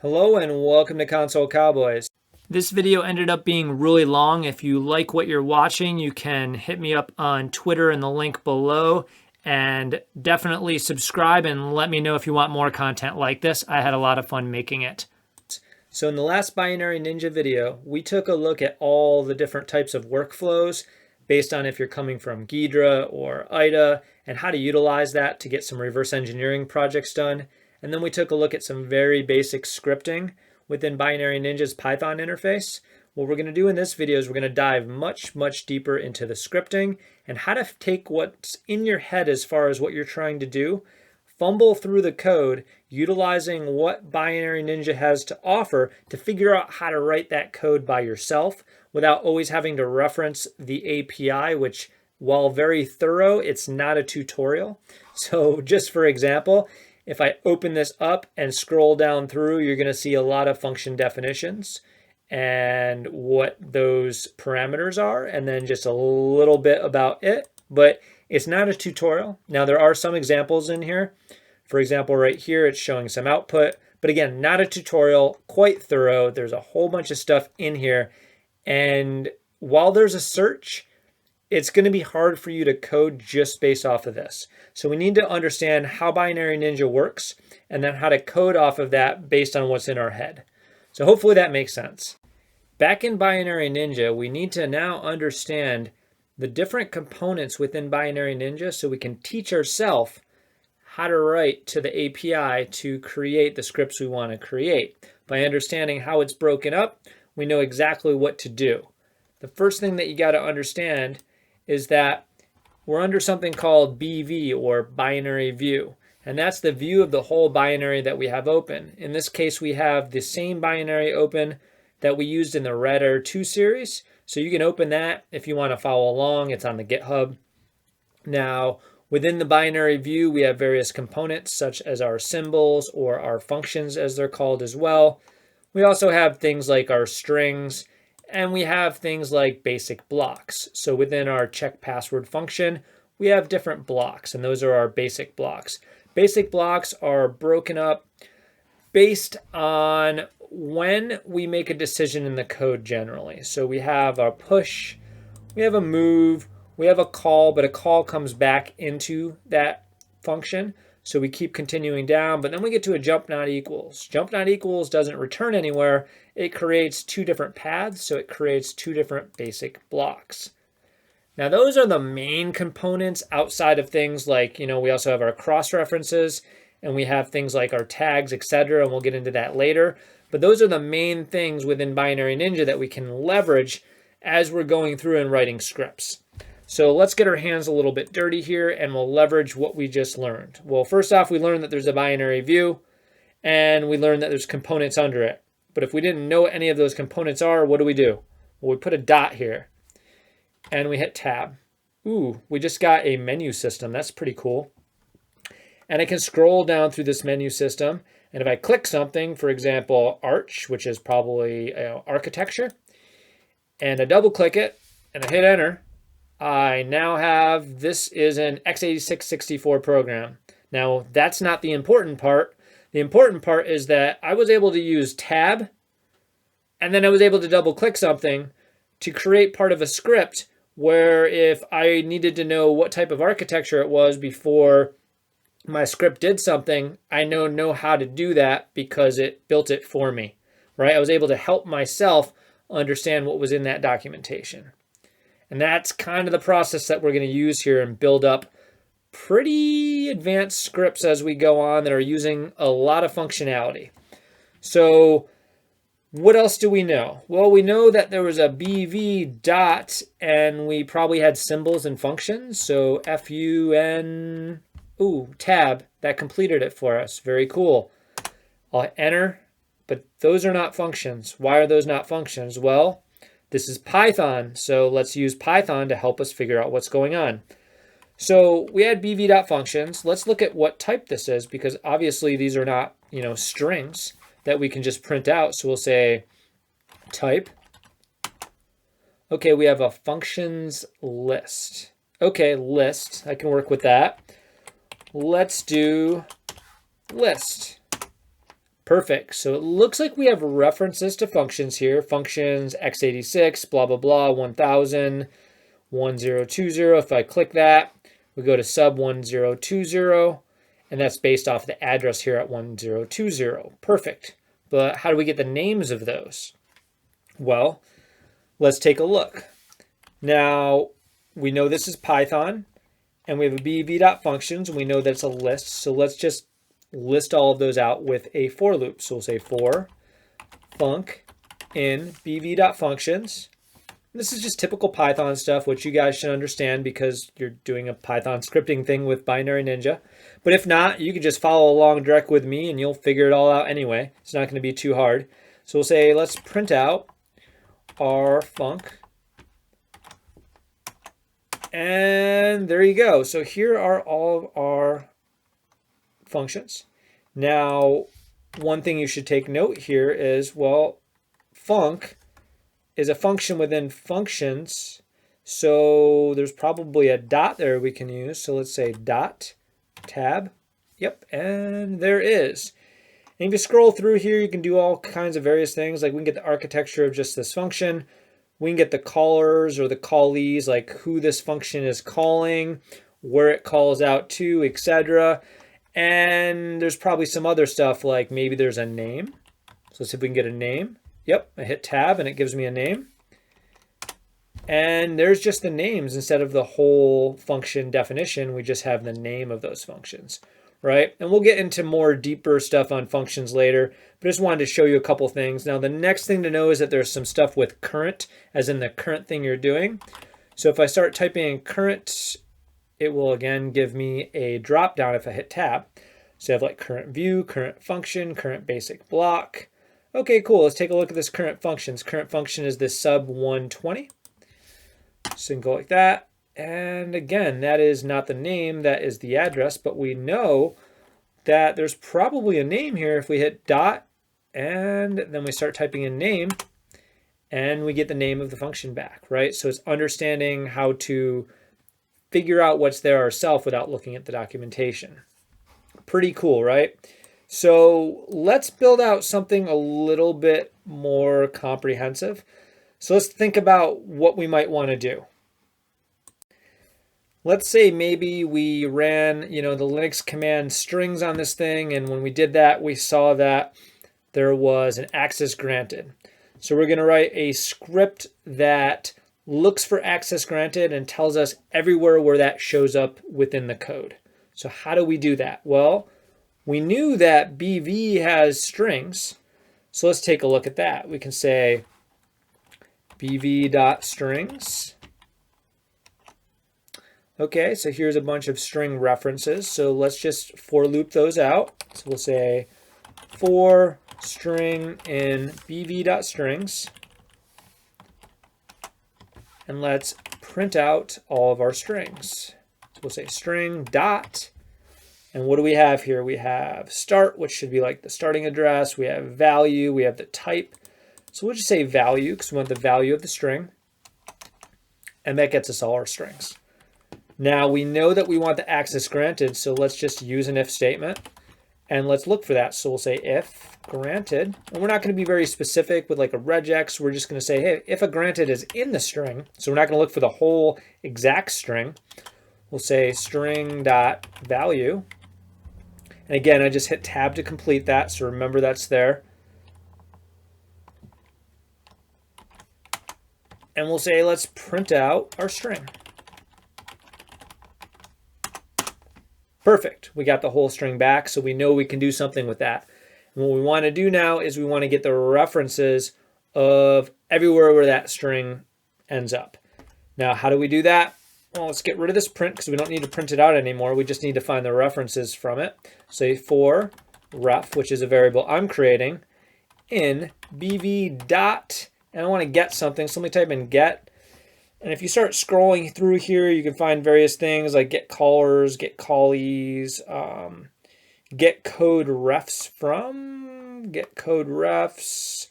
Hello and welcome to Console Cowboys. This video ended up being really long. If you like what you're watching, you can hit me up on Twitter in the link below, and definitely subscribe and let me know if you want more content like this. I had a lot of fun making it. So in the last Binary Ninja video, we took a look at all the different types of workflows based on if you're coming from Ghidra or IDA and how to utilize that to get some reverse engineering projects done. And then we took a look at some very basic scripting within Binary Ninja's Python interface. What we're going to do in this video is we're going to dive much deeper into the scripting and how to take what's in your head as far as what you're trying to do, fumble through the code, utilizing what Binary Ninja has to offer to figure out how to write that code by yourself without always having to reference the API, which, while very thorough, it's not a tutorial. So just for example, if I open this up and scroll down through, you're going to see a lot of function definitions and what those parameters are, and then just a little bit about it. But it's not a tutorial. Now, there are some examples in here. For example, right here, it's showing some output. But again, not a tutorial, quite thorough. There's a whole bunch of stuff in here. And while there's a search, it's going to be hard for you to code just based off of this. So we need to understand how Binary Ninja works and then how to code off of that based on what's in our head. So hopefully that makes sense. Back in Binary Ninja, we need to now understand the different components within Binary Ninja so we can teach ourselves how to write to the API to create the scripts we want to create. By understanding how it's broken up, we know exactly what to do. The first thing that you got to understand is that we're under something called BV, or binary view. And that's the view of the whole binary that we have open. In this case, we have the same binary open that we used in the Radar 2 series. So you can open that if you want to follow along. It's on the GitHub. Now, within the binary view, we have various components such as our symbols or our functions, as they're called as well. We also have things like our strings, and we have things like basic blocks. So within our check password function, we have different blocks, and those are our basic blocks. Basic blocks are broken up based on when we make a decision in the code generally. So we have a push, we have a move, we have a call, but a call comes back into that function. So we keep continuing down, but then we get to a jump not equals. Jump not equals doesn't return anywhere. It creates two different paths, so it creates two different basic blocks. Now those are the main components outside of things like, we also have our cross references, and we have things like our tags, etc., and we'll get into that later. But those are the main things within Binary Ninja that we can leverage as we're going through and writing scripts. So let's get our hands a little bit dirty here, and we'll leverage what we just learned. Well, first off, we learned that there's a binary view, and we learned that there's components under it. But if we didn't know what any of those components are, what do? Well, we put a dot here, and we hit tab. Ooh, we just got a menu system. That's pretty cool. And I can scroll down through this menu system, and if I click something, for example, Arch, which is probably architecture, and I double click it, and I hit enter, I now have, this is an x86-64 program. Now, that's not the important part. The important part is that I was able to use tab, and then I was able to double click something to create part of a script where if I needed to know what type of architecture it was before my script did something, I know how to do that because it built it for me, right? I was able to help myself understand what was in that documentation. And that's kind of the process that we're going to use here and build up pretty advanced scripts as we go on that are using a lot of functionality. So what else do we know? Well, we know that there was a BV dot, and we probably had symbols and functions. So FUN, tab, that completed it for us. Very cool. I'll enter, but those are not functions. Why are those not functions? Well, this is Python, so let's use Python to help us figure out what's going on. So we had bv.functions. Let's look at what type this is, because obviously these are not, strings that we can just print out. So we'll say type. Okay, we have a functions list. Okay, list. I can work with that. Let's do list. Perfect. So it looks like we have references to functions here. Functions x86, blah, blah, blah, 1000, 1020. If I click that, we go to sub 1020, and that's based off the address here at 1020. Perfect. But how do we get the names of those? Well, let's take a look. Now, we know this is Python, and we have a bv.functions, and we know that's a list. So let's just list all of those out with a for loop. So we'll say for func in bv.functions. This is just typical Python stuff, which you guys should understand because you're doing a Python scripting thing with Binary Ninja. But if not, you can just follow along direct with me and you'll figure it all out anyway. It's not going to be too hard. So we'll say, let's print out our func. And there you go. So here are all of our functions. Now, one thing you should take note here is, well, func is a function within functions. So there's probably a dot there we can use. So let's say dot tab. Yep, and there is. And if you scroll through here, you can do all kinds of various things. Like we can get the architecture of just this function. We can get the callers or the callees, like who this function is calling, where it calls out to, etc. And there's probably some other stuff like maybe there's a name. So let's see if we can get a name. Yep, I hit tab and it gives me a name. And there's just the names instead of the whole function definition. We just have the name of those functions, right? And we'll get into more deeper stuff on functions later, but I just wanted to show you a couple things. Now, the next thing to know is that there's some stuff with current, as in the current thing you're doing. So if I start typing in current, it will again give me a drop down if I hit tab. So I have like current view, current function, current basic block. Okay, cool. Let's take a look at this current functions. Current function is this sub 120. So you can go like that. And again, that is not the name, that is the address, but we know that there's probably a name here if we hit dot and then we start typing in name and we get the name of the function back, right? So it's understanding how to figure out what's there ourselves without looking at the documentation. Pretty cool, right? So let's build out something a little bit more comprehensive. So let's think about what we might want to do. Let's say maybe we ran, the Linux command strings on this thing, and when we did that, we saw that there was an access granted. So we're going to write a script that looks for access granted and tells us everywhere where that shows up within the code. So how do we do that? Well, we knew that BV has strings, so let's take a look at that. We can say bv.strings. Okay, so here's a bunch of string references. So let's just for loop those out. So we'll say for string in bv.strings. And let's print out all of our strings. So we'll say string dot. And what do we have here? We have start, which should be like the starting address. We have value. We have the type. So we'll just say value because we want the value of the string. And that gets us all our strings. Now we know that we want the access granted, so let's just use an if statement and let's look for that. So we'll say if granted, and we're not going to be very specific with like a regex. We're just going to say, hey, if a granted is in the string, so we're not going to look for the whole exact string. We'll say string dot value. And again, I just hit tab to complete that, so remember that's there. And we'll say, let's print out our string. Perfect. We got the whole string back, so we know we can do something with that. And what we want to do now is we want to get the references of everywhere where that string ends up. Now, how do we do that? Well, let's get rid of this print because we don't need to print it out anymore. We just need to find the references from it. Say for ref, which is a variable I'm creating, in bv dot, and I want to get something, so let me type in get. And if you start scrolling through here, you can find various things like get callers, get callees, get code refs from, get code refs.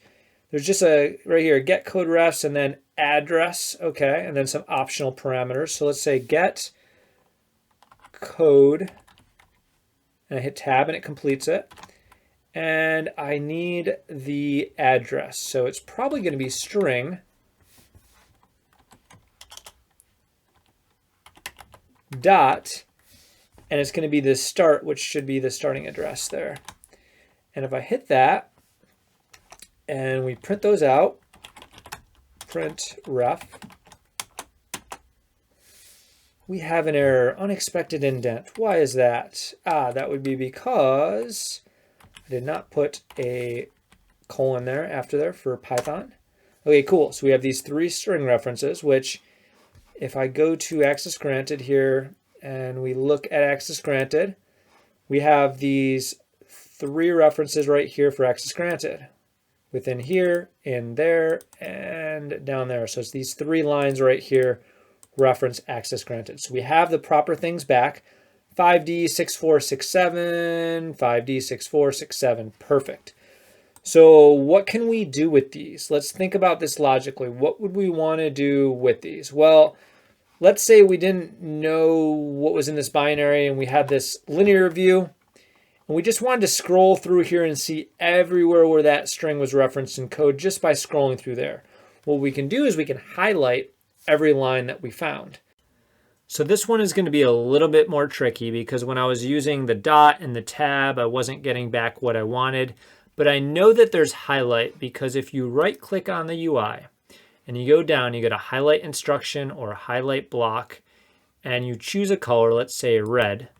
There's just a, right here, get code refs and then address, okay, and then some optional parameters. So let's say get code, and I hit tab and it completes it. And I need the address. So it's probably going to be string dot, and it's going to be the start, which should be the starting address there. And if I hit that and we print those out, print ref, we have an error, unexpected indent. Why is that? That would be because I did not put a colon there after there for Python. Okay, cool. So we have these 3 string references, which if I go to access granted here and we look at access granted, we have these 3 references right here for access granted. Within here, in there, and down there. So it's these 3 lines right here, reference access granted. So we have the proper things back. 5D 6467, 5D 6467, perfect. So what can we do with these? Let's think about this logically. What would we want to do with these? Well, let's say we didn't know what was in this binary and we had this linear view and we just wanted to scroll through here and see everywhere where that string was referenced in code just by scrolling through there. What we can do is we can highlight every line that we found. So this one is going to be a little bit more tricky because when I was using the dot and the tab, I wasn't getting back what I wanted. But I know that there's highlight because if you right click on the UI and you go down, you get a highlight instruction or a highlight block and you choose a color, let's say red.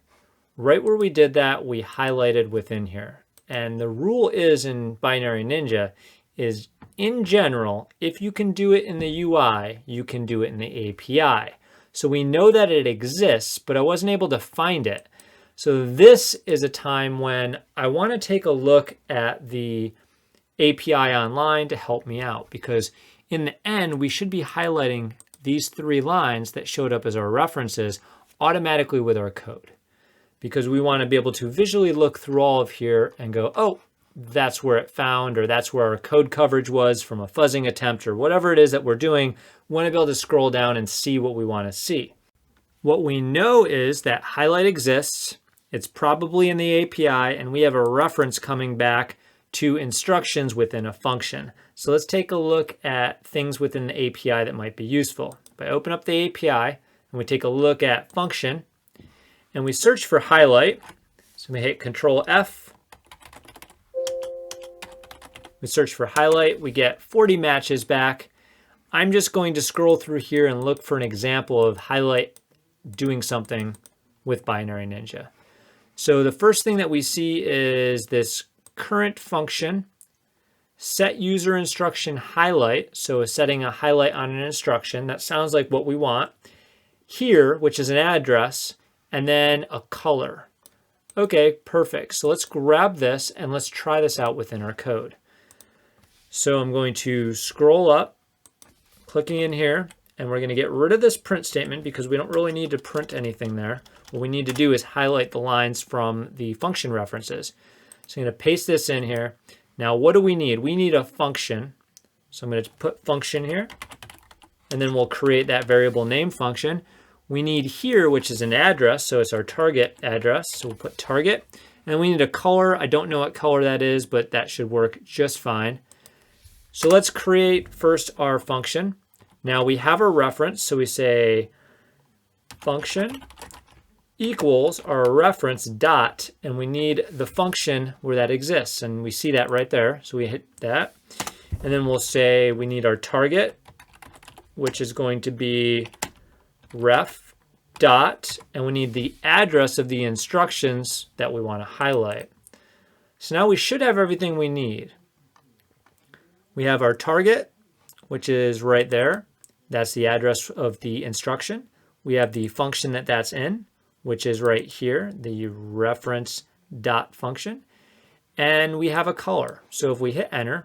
Right where we did that, we highlighted within here. And the rule is in Binary Ninja is in general, if you can do it in the UI, you can do it in the API. So we know that it exists, but I wasn't able to find it. So this is a time when I want to take a look at the API online to help me out, because in the end, we should be highlighting these 3 lines that showed up as our references automatically with our code, because we want to be able to visually look through all of here and go, oh, that's where it found, or that's where our code coverage was from a fuzzing attempt, or whatever it is that we're doing. We want to be able to scroll down and see what we want to see. What we know is that highlight exists. It's probably in the API, and we have a reference coming back to instructions within a function. So let's take a look at things within the API that might be useful. If I open up the API and we take a look at function and we search for highlight, so we hit Control F. We search for highlight, we get 40 matches back. I'm just going to scroll through here and look for an example of highlight doing something with Binary Ninja. So the first thing that we see is this current function, set user instruction highlight. So setting a highlight on an instruction. That sounds like what we want. Here, which is an address, and then a color. Okay, perfect. So let's grab this and let's try this out within our code. So I'm going to scroll up, clicking in here, and we're going to get rid of this print statement because we don't really need to print anything there. What we need to do is highlight the lines from the function references. So I'm going to paste this in here. Now, what do we need? We need a function. So I'm going to put function here, and then we'll create that variable name function. We need here, which is an address, so it's our target address. So we'll put target, and we need a color. I don't know what color that is, but that should work just fine. So let's create first our function. Now we have a reference, so we say function equals our reference dot, and we need the function where that exists, and we see that right there. So we hit that, and then we'll say we need our target, which is going to be ref dot, and we need the address of the instructions that we want to highlight. So now we should have everything we need. We have our target, which is right there. That's the address of the instruction. We have the function that's in, which is right here, the reference dot function. And we have a color. So if we hit enter,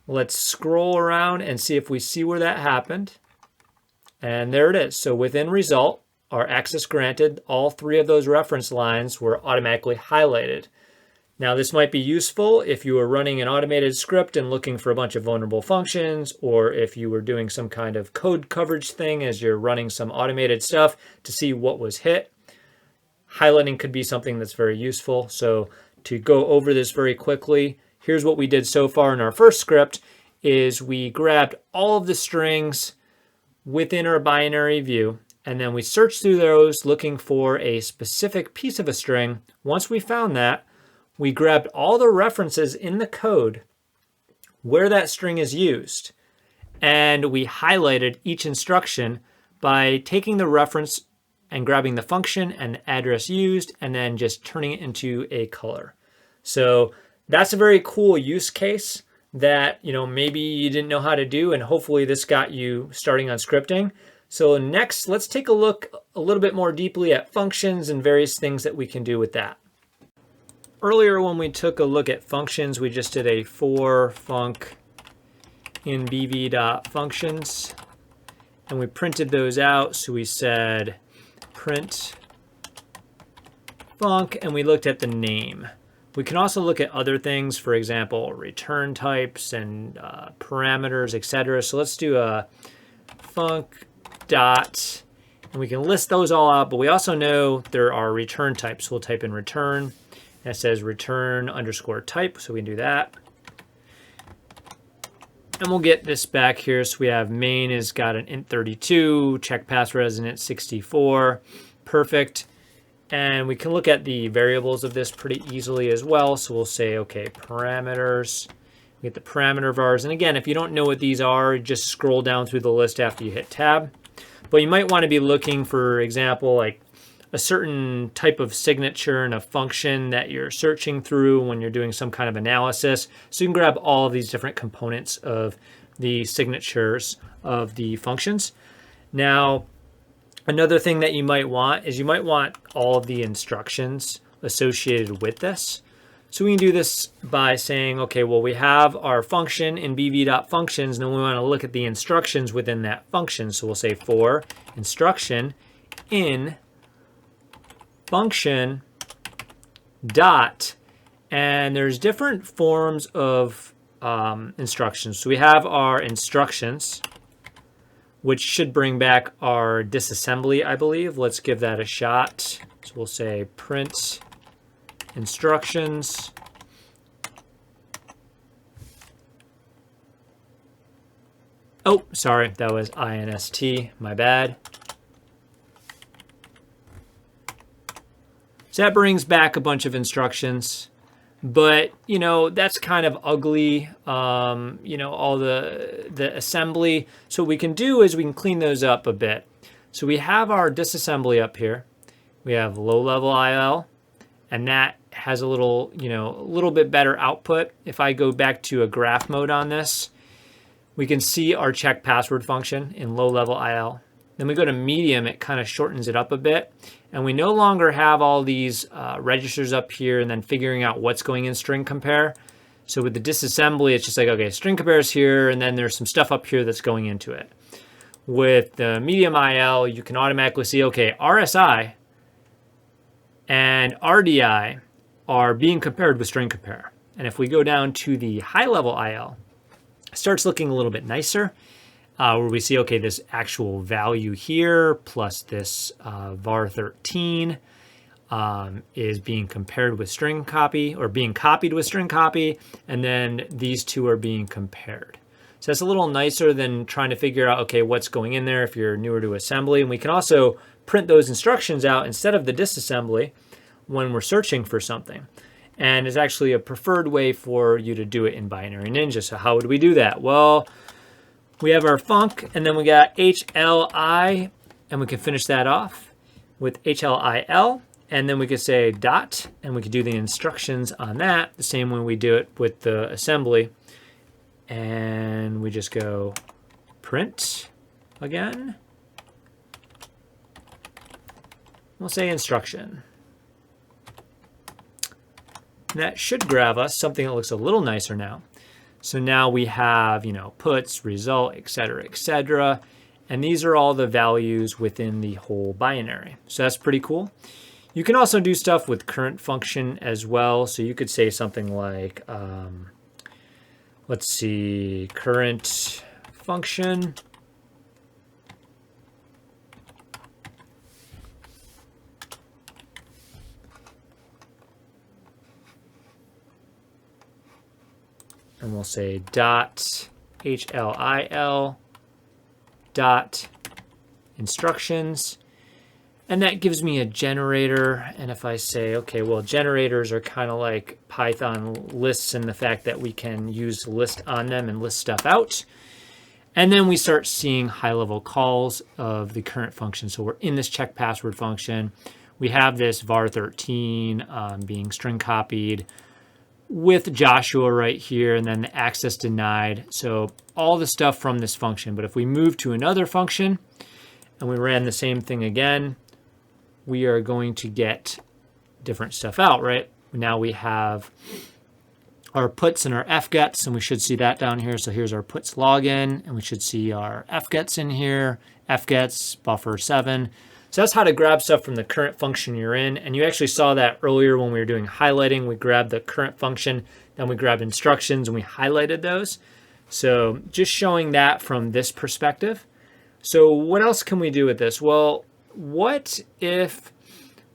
let's scroll around and see if we see where that happened. And there it is. So within result, our access granted, all 3 of those reference lines were automatically highlighted. Now, this might be useful if you were running an automated script and looking for a bunch of vulnerable functions, or if you were doing some kind of code coverage thing as you're running some automated stuff to see what was hit. highlighting could be something that's very useful. So to go over this very quickly, here's what we did so far in our first script is we grabbed all of the strings within our binary view, and then we searched through those looking for a specific piece of a string. Once we found that, we grabbed all the references in the code where that string is used, and we highlighted each instruction by taking the reference and grabbing the function and the address used, and then just turning it into a color. So that's a very cool use case that, you know, maybe you didn't know how to do, and hopefully this got you starting on scripting. So next, let's take a look a little bit more deeply at functions and various things that we can do with that. Earlier when we took a look at functions, we just did a for func in bv.functions, and we printed those out. So we said print func, and we looked at the name. We can also look at other things, for example, return types and parameters, etc. So let's do a func dot, and we can list those all out, but we also know there are return types. We'll type in return, and it says return underscore type, so we can do that. And we'll get this back here. So we have main has got an int32, check path resonant 64, perfect. And we can look at the variables of this pretty easily as well. So we'll say, okay, parameters, we get the parameter vars. And again, if you don't know what these are, just scroll down through the list after you hit tab. But you might want to be looking, for example, like a certain type of signature in a function that you're searching through when you're doing some kind of analysis. So you can grab all of these different components of the signatures of the functions. Now, another thing that you might want is you might want all of the instructions associated with this. So we can do this by saying, okay, well, we have our function in bv.functions, and then we want to look at the instructions within that function. So we'll say for instruction in function dot, and there's different forms of instructions. So we have our instructions, which should bring back our disassembly, I believe. Let's give that a shot. So we'll say print instructions. Oh, sorry, that was INST, my bad. So that brings back a bunch of instructions, but you know, that's kind of ugly, you know, all the assembly. So what we can do is we can clean those up a bit. So we have our disassembly up here. We have low level IL, and that has a little, you know, a little bit better output. If I go back to a graph mode on this, we can see our check password function in low level IL. Then we go to medium, it kind of shortens it up a bit. And we no longer have all these registers up here and then figuring out what's going in string compare. So with the disassembly, it's just like, okay, string compare is here, and then there's some stuff up here that's going into it. With the medium IL, you can automatically see, okay, RSI and RDI are being compared with string compare. And if we go down to the high level IL, it starts looking a little bit nicer. Where we see, okay, this actual value here plus this var13 is being compared with string copy, or being copied with string copy, and then these two are being compared. So that's a little nicer than trying to figure out, okay, what's going in there if you're newer to assembly. And we can also print those instructions out instead of the disassembly when we're searching for something. And it's actually a preferred way for you to do it in Binary Ninja. So how would we do that? Well, we have our func, and then we got HLI, and we can finish that off with HLIL, and then we could say dot, and we could do the instructions on that the same way we do it with the assembly. And we just go print again. We'll say instruction. And that should grab us something that looks a little nicer now. So now we have, you know, puts, result, etc., and these are all the values within the whole binary. So that's pretty cool. You can also do stuff with current function as well. So you could say something like, let's see, current function. and we'll say dot HLIL dot instructions. And that gives me a generator. And if I say, okay, well, generators are kind of like Python lists in the fact that we can use list on them and list stuff out. And then we start seeing high-level calls of the current function. So we're in this check password function. We have this var13 being string copied with Joshua right here, and then the access denied. So all the stuff from this function. But if we move to another function and we ran the same thing again, we are going to get different stuff out, right? Now we have our puts and our fgets, and we should see that down here. So here's our puts login, and we should see our fgets in here, fgets, buffer 7. So that's how to grab stuff from the current function you're in. And you actually saw that earlier when we were doing highlighting. We grabbed the current function, then we grabbed instructions, and we highlighted those. So just showing that from this perspective. So what else can we do with this? Well, what if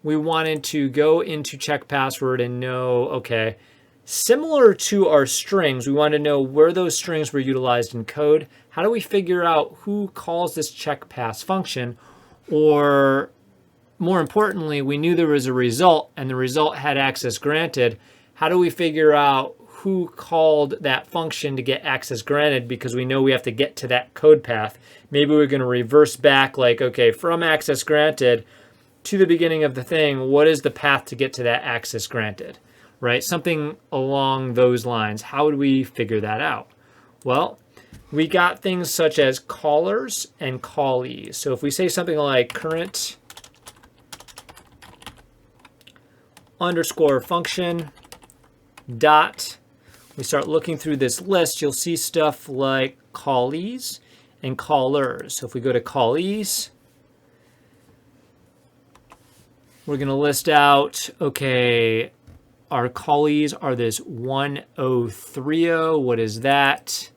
we wanted to go into check password and know, okay, similar to our strings, we want to know where those strings were utilized in code. How do we figure out who calls this check pass function? Or more importantly, we knew there was a result and the result had access granted. How do we figure out who called that function to get access granted, because we know we have to get to that code path? Maybe we're going to reverse back like, okay, from access granted to the beginning of the thing, what is the path to get to that access granted, right? Something along those lines. How would we figure that out? Well, we got things such as callers and callees. So if we say something like current underscore function dot, we start looking through this list, you'll see stuff like callees and callers. So if we go to callees, we're going to list out, okay, our callees are this 1030. What is that?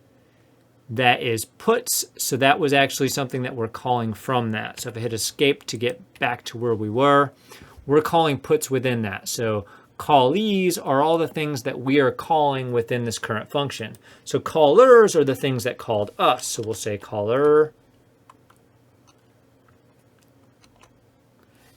That is puts. So that was actually something that we're calling from that. So if I hit escape to get back to where we were, we're calling puts within that. So callees are all the things that we are calling within this current function. So callers are the things that called us. So we'll say caller.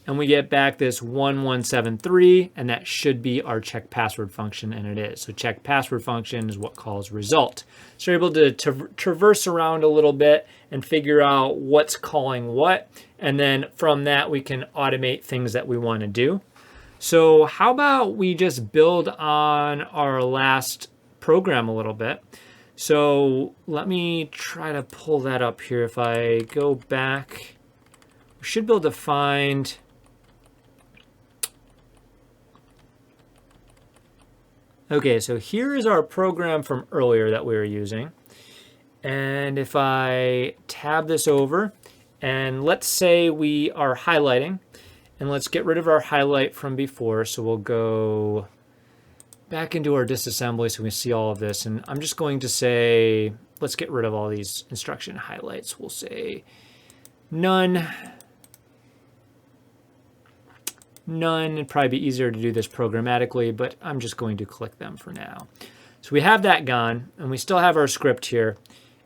And we get back this 1173, and that should be our check password function, and it is. So check password function is what calls result. So you're able to traverse around a little bit and figure out what's calling what, and then from that we can automate things that we want to do. So how about we just build on our last program a little bit. So let me try to pull that up here. If I go back, we should be able to find... Okay, so here is our program from earlier that we were using. And if I tab this over, and let's say we are highlighting, and let's get rid of our highlight from before. So we'll go back into our disassembly so we see all of this. And I'm just going to say, let's get rid of all these instruction highlights. We'll say none. None. It'd probably be easier to do this programmatically, but I'm just going to click them for now. So we have that gone, and we still have our script here,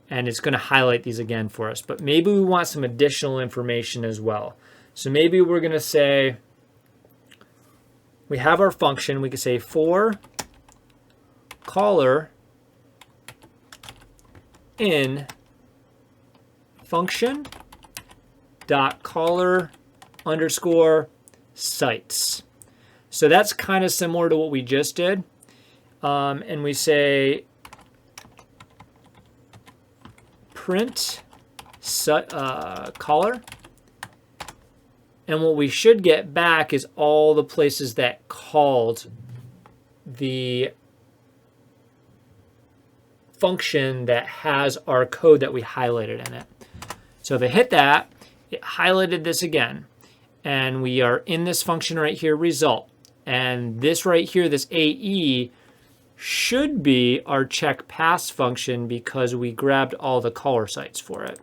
and it's going to highlight these again for us. But maybe we want some additional information as well. So maybe we're going to say, we have our function. We could say for caller in function dot caller underscore sites. So that's kind of similar to what we just did. And we say print caller. And what we should get back is all the places that called the function that has our code that we highlighted in it. So if I hit that, it highlighted this again. And we are in this function right here, result. And this right here, this AE, should be our check pass function because we grabbed all the caller sites for it.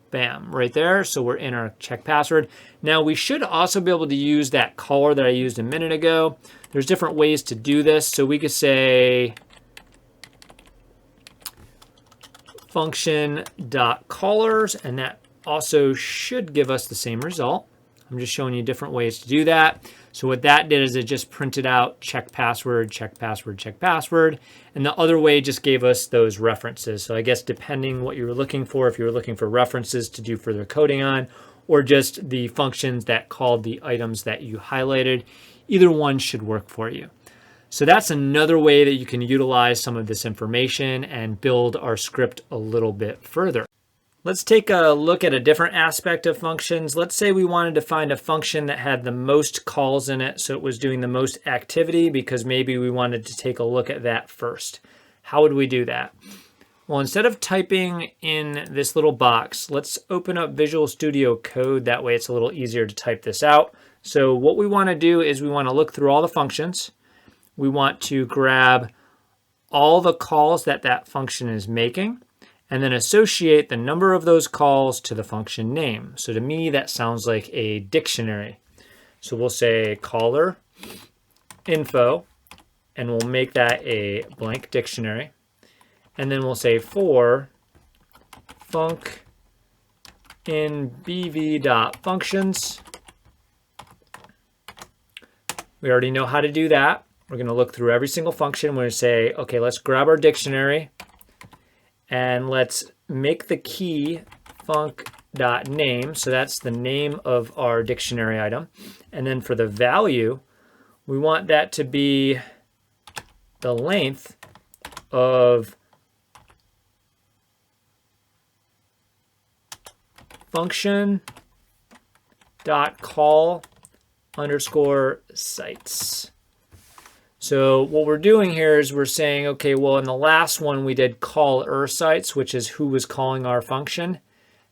Bam, right there. So we're in our check password. Now we should also be able to use that caller that I used a minute ago. There's different ways to do this. So we could say function.callers, and that also should give us the same result. I'm just showing you different ways to do that. So what that did is it just printed out check password, check password, check password. And the other way just gave us those references. So I guess depending what you were looking for, if you were looking for references to do further coding on, or just the functions that called the items that you highlighted, either one should work for you. So that's another way that you can utilize some of this information and build our script a little bit further. Let's take a look at a different aspect of functions. Let's say we wanted to find a function that had the most calls in it, so it was doing the most activity, because maybe we wanted to take a look at that first. How would we do that? Well, instead of typing in this little box, let's open up Visual Studio Code. That way it's a little easier to type this out. So what we want to do is we want to look through all the functions. We want to grab all the calls that that function is making, and then associate the number of those calls to the function name. So to me, that sounds like a dictionary. So we'll say caller info, and we'll make that a blank dictionary. And then we'll say for func in bv.functions. We already know how to do that. We're going to look through every single function. We're going to say, okay, let's grab our dictionary, and let's make the key func.name. So that's the name of our dictionary item. And then for the value, we want that to be the length of function.call_sites. So what we're doing here is we're saying, okay, well, in the last one we did caller sites, which is who was calling our function.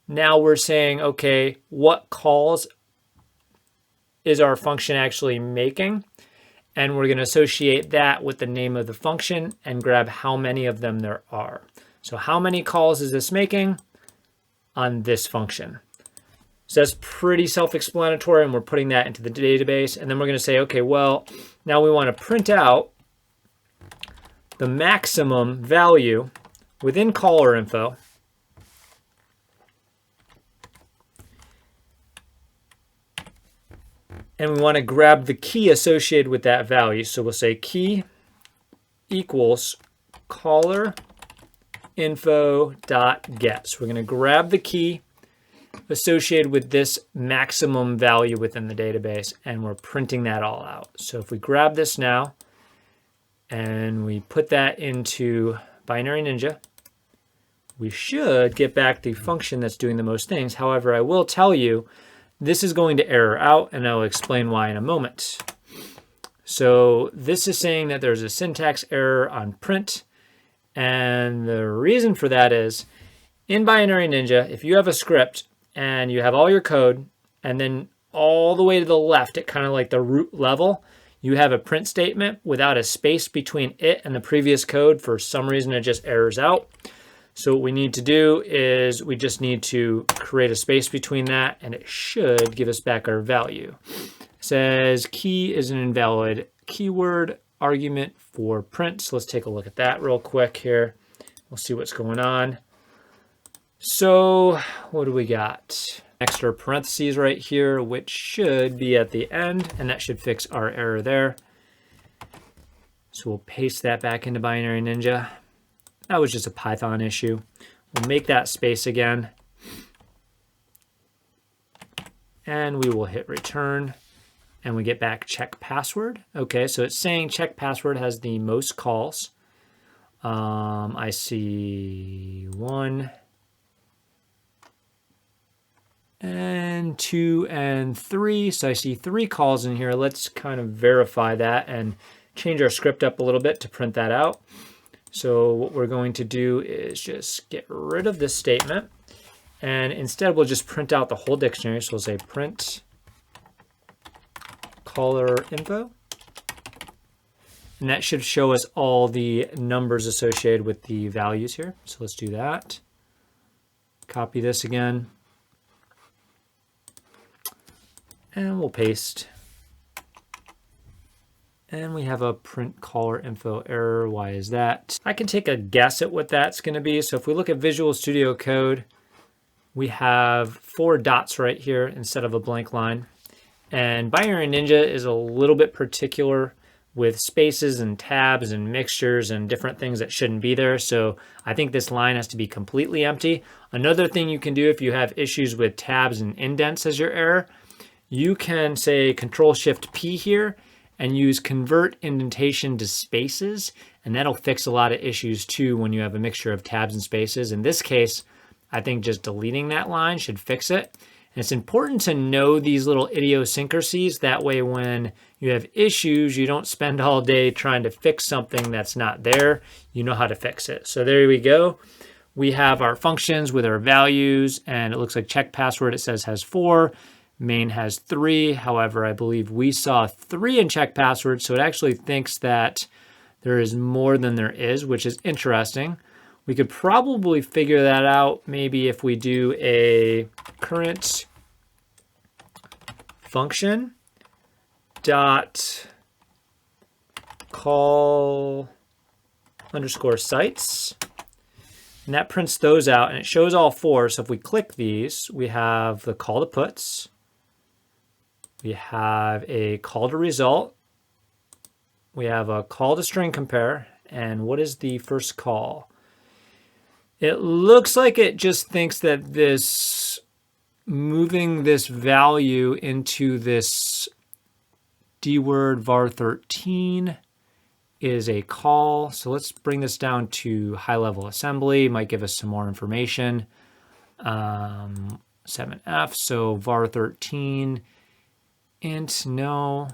Now we're saying, okay, what calls is our function actually making? And we're going to associate that with the name of the function and grab how many of them there are. So how many calls is this making on this function? So that's pretty self-explanatory, and we're putting that into the database. And then we're going to say, okay, well, now we want to print out the maximum value within caller info. And we want to grab the key associated with that value. So we'll say key equals caller info.get. So we're going to grab the key associated with this maximum value within the database, and we're printing that all out. So if we grab this now and we put that into Binary Ninja, we should get back the function that's doing the most things. However, I will tell you, this is going to error out, and I'll explain why in a moment. So this is saying that there's a syntax error on print, and the reason for that is in Binary Ninja, if you have a script and you have all your code, and then all the way to the left at kind of like the root level, you have a print statement without a space between it and the previous code. For some reason, it just errors out. So what we need to do is we just need to create a space between that, and it should give us back our value. It says key is an invalid keyword argument for print. So let's take a look at that real quick here. We'll see what's going on. So what do we got? Extra parentheses right here, which should be at the end, and that should fix our error there. So we'll paste that back into Binary Ninja. That was just a Python issue. We'll make that space again, and we will hit return, and we get back check password. Okay, so it's saying check password has the most calls. I see 1 and 2 and 3. So I see 3 calls in here. Let's kind of verify that and change our script up a little bit to print that out. So what we're going to do is just get rid of this statement, and instead we'll just print out the whole dictionary. So we'll say print caller info, and that should show us all the numbers associated with the values here. So let's do that. Copy this again, and we'll paste. And we have a print caller info error. Why is that? I can take a guess at what that's going to be. So if we look at Visual Studio Code, we have 4 dots right here instead of a blank line. And Binary Ninja is a little bit particular with spaces and tabs and mixtures and different things that shouldn't be there. So I think this line has to be completely empty. Another thing you can do if you have issues with tabs and indents as your error, you can say Control-Shift-P here and use convert indentation to spaces, and that'll fix a lot of issues too when you have a mixture of tabs and spaces. In this case, I think just deleting that line should fix it. And it's important to know these little idiosyncrasies. That way when you have issues, you don't spend all day trying to fix something that's not there. You know how to fix it. So there we go. We have our functions with our values, and it looks like check password, it says has 4. Main has 3. However, I believe we saw 3 in check password, so it actually thinks that there is more than there is, which is interesting. We could probably figure that out maybe if we do a current function dot call underscore sites. And that prints those out and it shows all 4. So if we click these, we have the call to puts. We have a call to result. We have a call to string compare. And what is the first call? It looks like it just thinks that this moving this value into this dword var13 is a call. So let's bring this down to high level assembly. Might give us some more information. 7F, so var13 int no.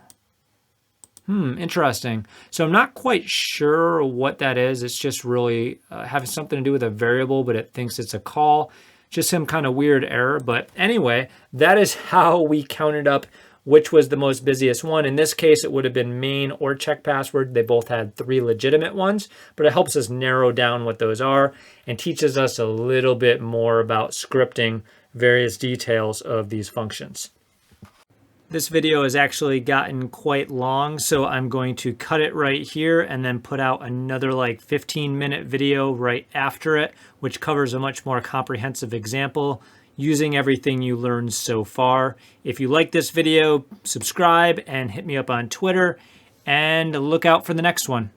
Interesting. So I'm not quite sure what that is. It's just really having something to do with a variable, but it thinks it's a call. Just some kind of weird error. But anyway, that is how we counted up which was the most busiest one. In this case, it would have been main or check password. They both had 3 legitimate ones, but it helps us narrow down what those are and teaches us a little bit more about scripting various details of these functions. This video has actually gotten quite long, so I'm going to cut it right here and then put out another like 15-minute video right after it, which covers a much more comprehensive example using everything you learned so far. If you like this video, subscribe and hit me up on Twitter and look out for the next one.